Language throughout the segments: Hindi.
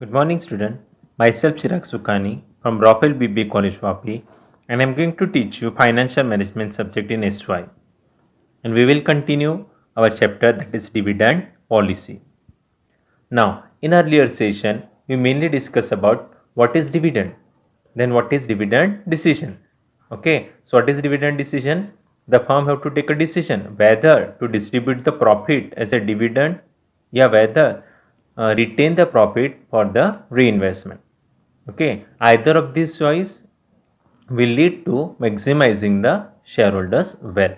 Good morning, student. Myself Chirag Sukhani from Rafael BBA College Vapi, and I'm going to teach you financial management subject in SY. And we will continue our chapter that is dividend policy. Now, in earlier session, we mainly discuss about what is dividend, then what is dividend decision. Okay, so what is dividend decision? The firm have to take a decision whether to distribute the profit as a dividend, yeah, whether retain the profit for the reinvestment. Okay, either of these choice will lead to maximizing the shareholders' wealth.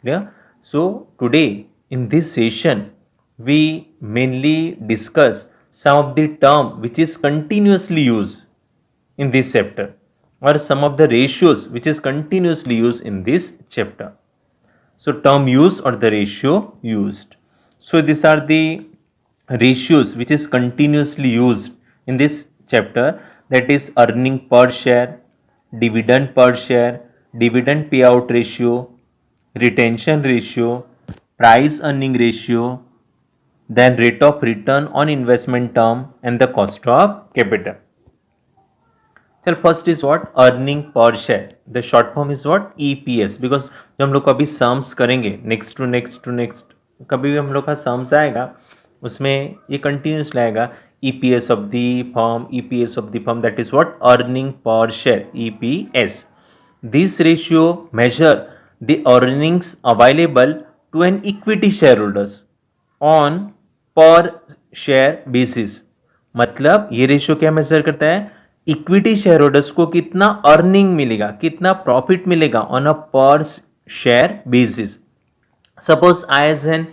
Clear? So today in this session we mainly discuss some of the term which is continuously used in this chapter or some of the ratios which is continuously used in this chapter. So term used or the ratio used. So these are the ratios which is continuously used in this chapter, that is earning per share, dividend per share, dividend payout ratio, retention ratio, price earning ratio, then rate of return on investment term and the cost of capital. चल first is what earning per share, the short form is what EPS, because जब हम लोग कभी सम्स करेंगे नेक्स्ट टू नेक्स्ट कभी भी हम लोग का सम्स आएगा उसमें ये कंटिन्यूस लाएगा EPS of the firm, EPS of the firm, that is what earning per share EPS. This ratio measure the earnings available to an equity share holders on per share basis. मतलब ये रेशियो क्या मेजर करता है, इक्विटी शेयर होल्डर्स को कितना अर्निंग मिलेगा, कितना प्रॉफिट मिलेगा on a per share basis. Suppose I as an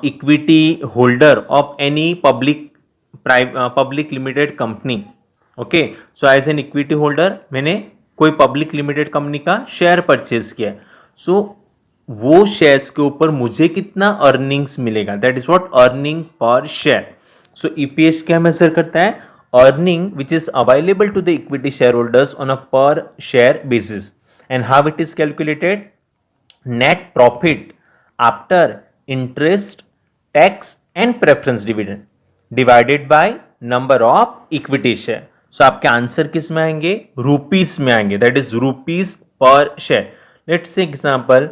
equity holder of any public limited company. Okay, so as an equity holder मैंने कोई पब्लिक लिमिटेड कंपनी का शेयर परचेज किया. सो वो शेयर्स के ऊपर मुझे कितना अर्निंग्स मिलेगा, that is what earning per share. So EPS क्या मेजर करता है, earning which is available to the equity shareholders on a per share basis. And how it is calculated, net profit after interest, tax and preference dividend divided by number of equity share. So आपके आंसर किस में आएंगे, रुपीस में आएंगे, that is rupees per share. Let's say example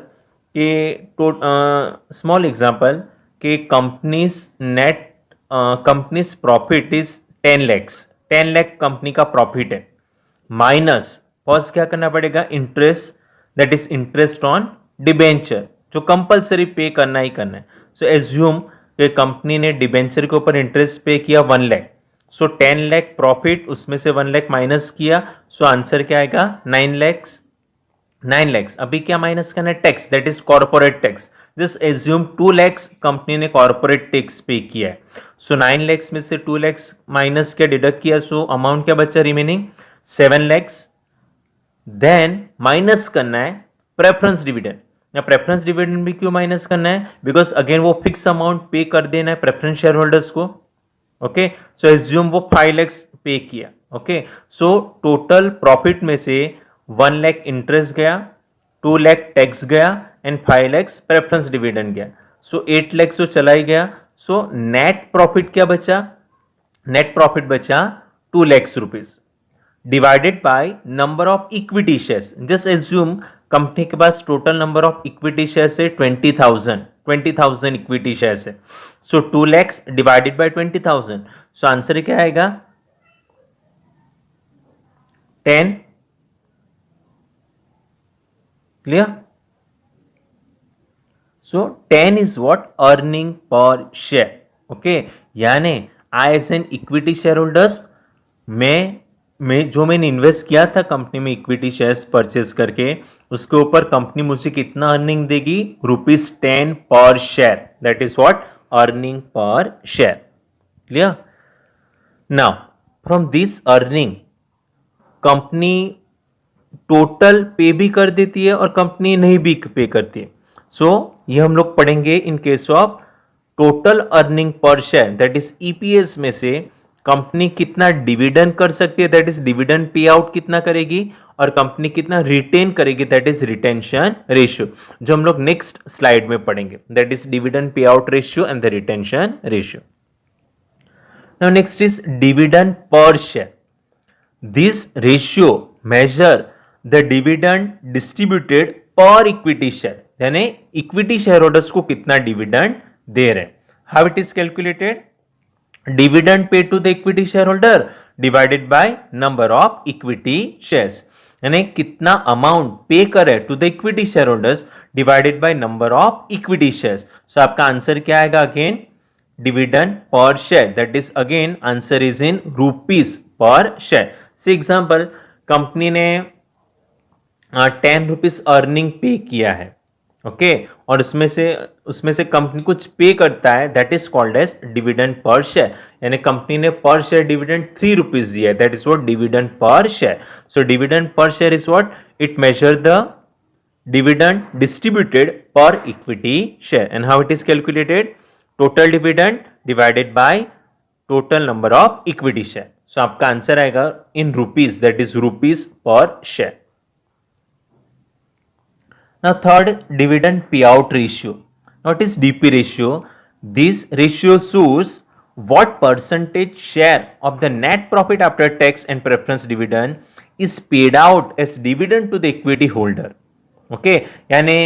के स्मॉल एग्जांपल के companies profit is 10 lakhs, 10 lakh company का प्रॉफिट है, माइनस फर्स्ट क्या करना पड़ेगा, interest, that is interest on debenture जो कंपलसरी पे करना ही करना है. सो एज्यूम कि कंपनी ने डिबेंचर के ऊपर इंटरेस्ट पे किया 1 लाख. सो 10 लाख प्रॉफिट, उसमें से 1 लाख माइनस किया. सो आंसर क्या आएगा, 9 लैक्स. 9 लैक्स अभी क्या माइनस करना है, tax, that is corporate tax. Just assume 2 lakhs company ने कॉर्पोरेट टैक्स पे किया है. सो 9 लैक्स में से 2 लैक्स माइनस क्या डिडक्ट किया, सो अमाउंट क्या बचा रिमेनिंग 7 लैक्स. देन माइनस करना है प्रेफरेंस डिविडेंड. या प्रेफरेंस डिविडेंड भी क्यों माइनस करना है, बिकॉज अगेन वो फिक्स अमाउंट पे कर देना है प्रेफरेंस शेयर होल्डर्स को. ओके, सो एज्यूम वो 5 लैक्स पे किया. ओके, सो टोटल प्रॉफिट में से 1 लाख इंटरेस्ट गया, 2 लाख टैक्स गया एंड 5 लैक्स प्रेफरेंस डिविडेंड गया. सो 8 लैक्स तो चला ही गया. सो नेट प्रॉफिट क्या बचा, नेट प्रॉफिट बचा 2 lakhs rupees divided by number of equity shares. Just assume company के पास total number of equity shares है 20,000 इक्विटी शेयर्स है. So 2 lakhs divided by 20,000. So answer क्या आएगा 10. Clear. So 10 is what earning per share. Okay, यानी I as an equity share holders में जो मैंने इन्वेस्ट किया था कंपनी में इक्विटी शेयर्स परचेज करके, उसके ऊपर कंपनी मुझे कितना अर्निंग देगी, ₹10 पर share, that is what earning per share. Clear. Now from this earning company total पे भी कर देती है और कंपनी नहीं भी पे करती है. सो ये हम लोग पढ़ेंगे in case of total earning per share, that is EPS में से कंपनी कितना डिविडेंड कर सकती है, that is dividend pay out कितना करेगी, और कंपनी कितना रिटेन करेगी, दैट इज रिटेंशन रेशियो, जो हम लोग नेक्स्ट स्लाइड में पढ़ेंगे, that is dividend payout ratio and the retention ratio. Now next is dividend per share. This ratio measure the dividend distributed per equity share, यानी इक्विटी शेयर होल्डर्स को कितना डिविडेंड दे रहे हैं. How it is calculated? Dividend pay to the equity share holder divided by number of equity shares, यानी कितना अमाउंट पे करे to the equity share holders divided by number of equity shares. So आपका आंसर क्या आएगा? Again dividend per share, that is again answer is in rupees per share. Say example, company ने 10 रुपीज अर्निंग पे किया है, ओके, और उसमें से कंपनी कुछ पे करता है, that is called as dividend per share. यानी कंपनी ने पर शेयर डिविडेंड 3 रुपीज दिया है, that is what dividend per share. So dividend per share is what it measure the dividend distributed per equity share. And how it is calculated? Total dividend divided by total number of equity share. So आपका आंसर आएगा in rupees, that is rupees per share. Now third, dividend payout ratio. Now it is DP ratio. This ratio shows what percentage share of the net profit after tax and preference dividend is paid out as dividend to the equity holder. Okay, यानी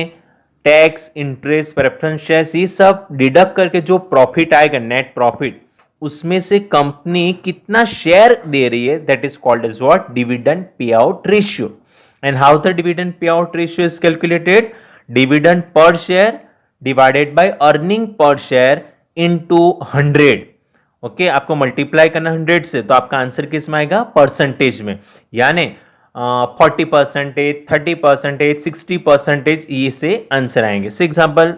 टैक्स, इंटरेस्ट, प्रेफरेंस शेयर्स ये सब डिडक्ट करके जो प्रॉफिट आएगा, नेट प्रॉफिट, उसमें से कंपनी कितना शेयर दे रही है, that is called as what dividend payout ratio. And how the dividend payout ratio is calculated? Dividend per share divided by earning per share into 100. Okay, आपको मल्टीप्लाई करना 100 से, तो आपका आंसर किस में आएगा? परसेंटेज में. यानी 40%, 30%, 60%, ये से आंसर आएंगे. से एग्जाम्पल,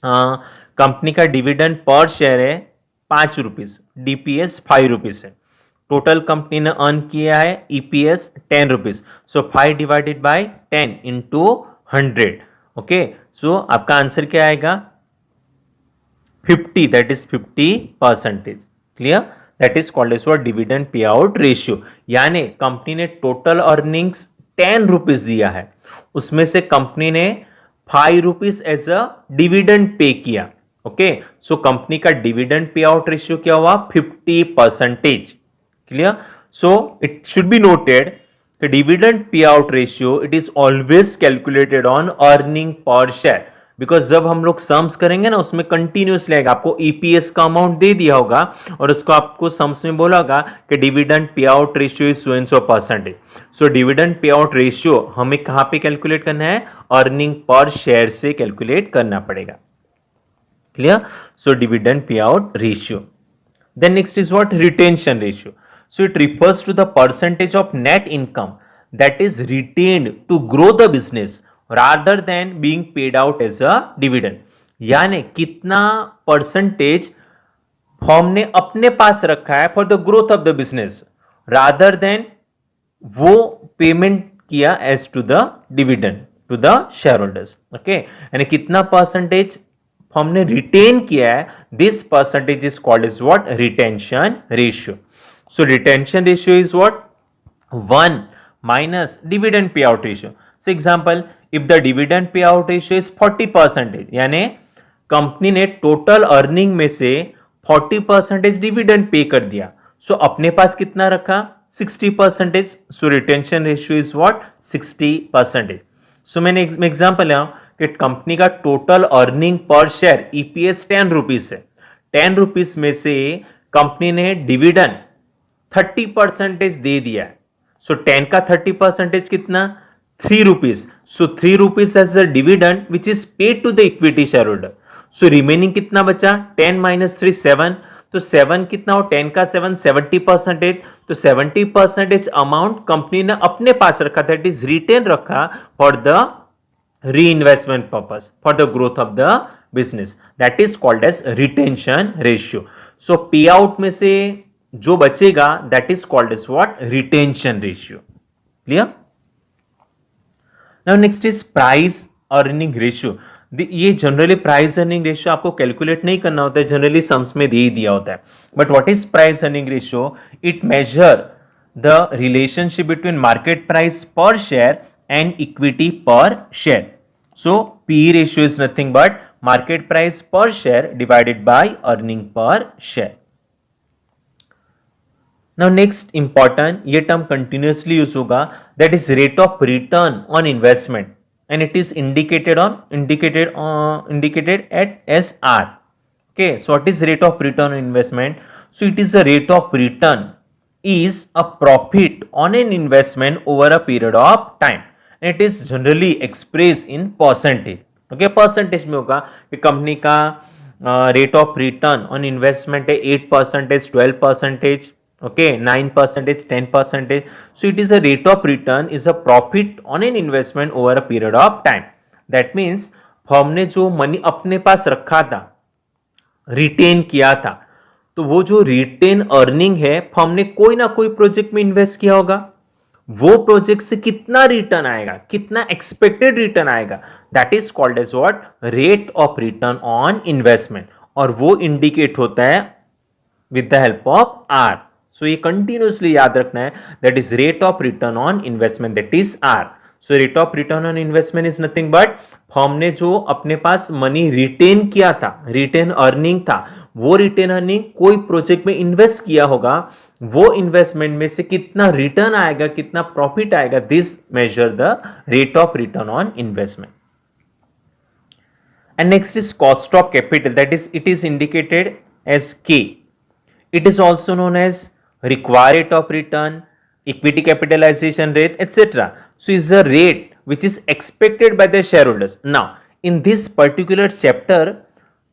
कंपनी का डिविडेंड पर शेयर है 5 रुपीज, डीपीएस 5 रुपीज है. टोटल कंपनी ने अर्न किया है EPS 10 rupees. So 5 divided by 10 into 100. Okay, so आपका आंसर क्या आएगा? 50, that is 50%. Clear? That is called as what dividend payout ratio. यानी कंपनी ने टोटल अर्निंग्स 10 रुपीज दिया है, उसमें से कंपनी ने 5 rupees as a dividend pay किया. ओके, सो कंपनी का डिविडेंड पे आउट रेशियो क्या हुआ? 50%. Clear? So it should be noted the dividend payout ratio, it is always calculated on earning per share, because जब हम लोग सम्स करेंगे ना, उसमें कंटिन्यूसली आएगा. आपको ईपीएस का अमाउंट दे दिया होगा और उसको आपको सम्स में बोला होगा कि dividend payout ratio is so and so %. So dividend payout ratio हमें कहां पे कैलकुलेट करना है? अर्निंग पर शेयर से कैलकुलेट करना पड़ेगा. Clear? So dividend payout ratio. Then next is what? Retention ratio. So it refers to the percentage of net income that is retained to grow the business rather than being paid out as a dividend. यानी कितना परसेंटेज फर्म ने अपने पास रखा है for the growth of the business, rather than वो पेमेंट किया as to the dividend to the share holders. Okay, यानी कितना परसेंटेज फर्म ने रिटेन किया है, this percentage is called as what? Retention ratio. So retention ratio is what? 1 minus dividend payout ratio. So example, if the dividend payout ratio is 40%, यानी कंपनी ने टोटल अर्निंग में से 40% डिविडेंड पे कर दिया, सो अपने पास कितना रखा? 60%. सो रिटेंशन रेशियो इज व्हाट? 60%. सो मैंने एग्जांपल लिया कि कंपनी का total earning per share EPS 10 rupees है. 10 रुपीज में से कंपनी ने डिविडेंड 30% दे दिया है. सो 10 का 30% कितना? 3 rupees. So 3 rupees as a dividend which is paid to the equity share holder. So remaining कितना बचा? 10 माइनस 3 7. तो 7 कितना हो? 10 का 7 70%. तो 70% अमाउंट कंपनी ने अपने पास रखा, दैट इज रिटेन रखा for the reinvestment purpose, for the growth of the business. That is called as retention ratio. So pay out में से जो बचेगा that is called as what? Retention ratio. Clear? Now next is price earning ratio. ये जनरली प्राइस अर्निंग रेशियो आपको कैलकुलेट नहीं करना होता है, जनरली सम्स में दे ही दिया होता है. But what is price earning ratio? It measure the relationship between market price per share and equity per share. So P ratio is nothing but market price per share divided by earning per share. Now next important, ये टर्म कंटिन्यूसली यूज होगा, that is rate of return on investment and it is indicated at SR. Okay, so what is rate of return on investment? So it is the rate of return is a profit on an investment over a period of time. And it is generally expressed in percentage. Okay, percentage में होगा कि कंपनी का rate of return on investment है 8%, 12%, okay, 9%, 10%. So it is a rate of return is a profit on an investment over a period of time. That means firm ने जो मनी अपने पास रखा था, रिटेन किया था, तो वो जो रिटेन अर्निंग है, फर्म ने कोई ना कोई प्रोजेक्ट में इन्वेस्ट किया होगा, वो प्रोजेक्ट से कितना रिटर्न आएगा, कितना एक्सपेक्टेड रिटर्न आएगा, that is called as what, rate of return on investment, और वो इंडिकेट होता है with the help of R. So ये कंटिन्यूसली याद रखना है, that is rate of return on investment, that is R. So rate of return on investment is nothing but firm ने जो अपने पास मनी रिटेन किया था, रिटेन अर्निंग था, वो रिटेन अर्निंग कोई प्रोजेक्ट में इन्वेस्ट किया होगा, वो इन्वेस्टमेंट में से कितना रिटर्न आएगा, कितना प्रॉफिट आएगा, this measure the rate of return on investment. And next is cost of capital, that is it is indicated as K. It is also known as required rate of return, equity capitalization rate, etc. So is the rate which is expected by the shareholders. Now in this particular chapter,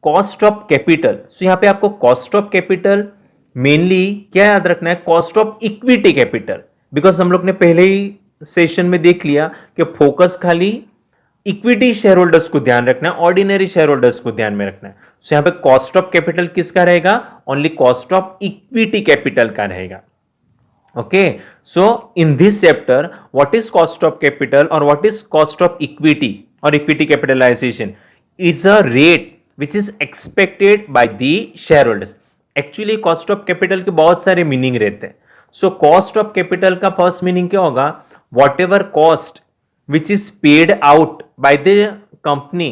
cost of capital, so यहाँ पे आपको cost of capital मेनली क्या याद रखना है, cost of equity capital, because हम लोग ने पहले ही सेशन में देख लिया कि फोकस खाली इक्विटी शेयर होल्डर्स को ध्यान रखना है, ऑर्डिनरी शेयर होल्डर्स को ध्यान में रखना है. सो यहां पे कॉस्ट ऑफ कैपिटल किसका रहेगा, only cost of equity capital का रहेगा. Okay, so in this chapter what is cost of capital और what is cost of equity और equity capitalization is a rate which is expected by the share holders. Actually cost of capital के बहुत सारे मीनिंग रहते हैं. सो कॉस्ट ऑफ कैपिटल का फर्स्ट मीनिंग क्या होगा, whatever cost which is paid out by the company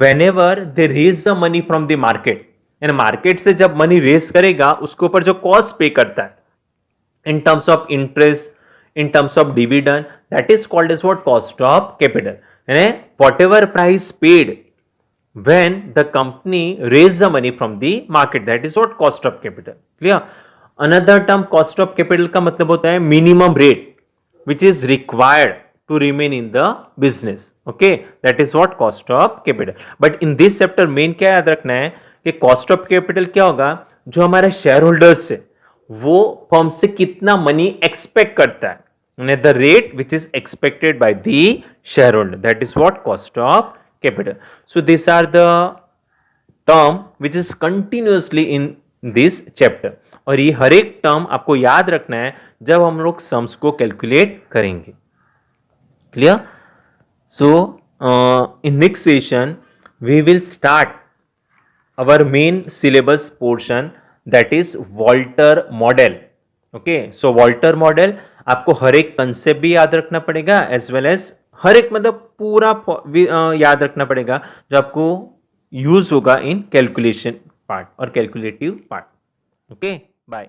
whenever they raise the money from the market. यानी मार्केट से जब मनी रेज करेगा उसके ऊपर जो कॉस्ट पे करता है in terms of interest, in terms of dividend, that is called as what, cost of capital. यानी whatever price paid when the company raise the money from the market, that is what cost of capital. Clear? Another term cost of capital का मतलब होता है minimum rate which is required to remain in the business. Okay, that is what cost of capital. But in this chapter main क्या याद रखना है कि cost of capital क्या होगा, जो हमारे शेयर होल्डर्स है वो फर्म से कितना मनी एक्सपेक्ट करता है, the rate which is expected by the shareholder, that is what cost of capital. So these are the term which is continuously in this chapter, और ये हर एक टर्म आपको याद रखना है जब हम लोग सम्स को कैलकुलेट करेंगे. Clear? So in next session we will start our main syllabus portion, that is Walter model. Okay, so Walter model आपको हर एक कंसेप्ट भी याद रखना पड़ेगा, एज वेल एज हर एक मतलब पूरा याद रखना पड़ेगा जो आपको यूज होगा इन कैलकुलेशन पार्ट और कैलकुलेटिव पार्ट. Okay, bye.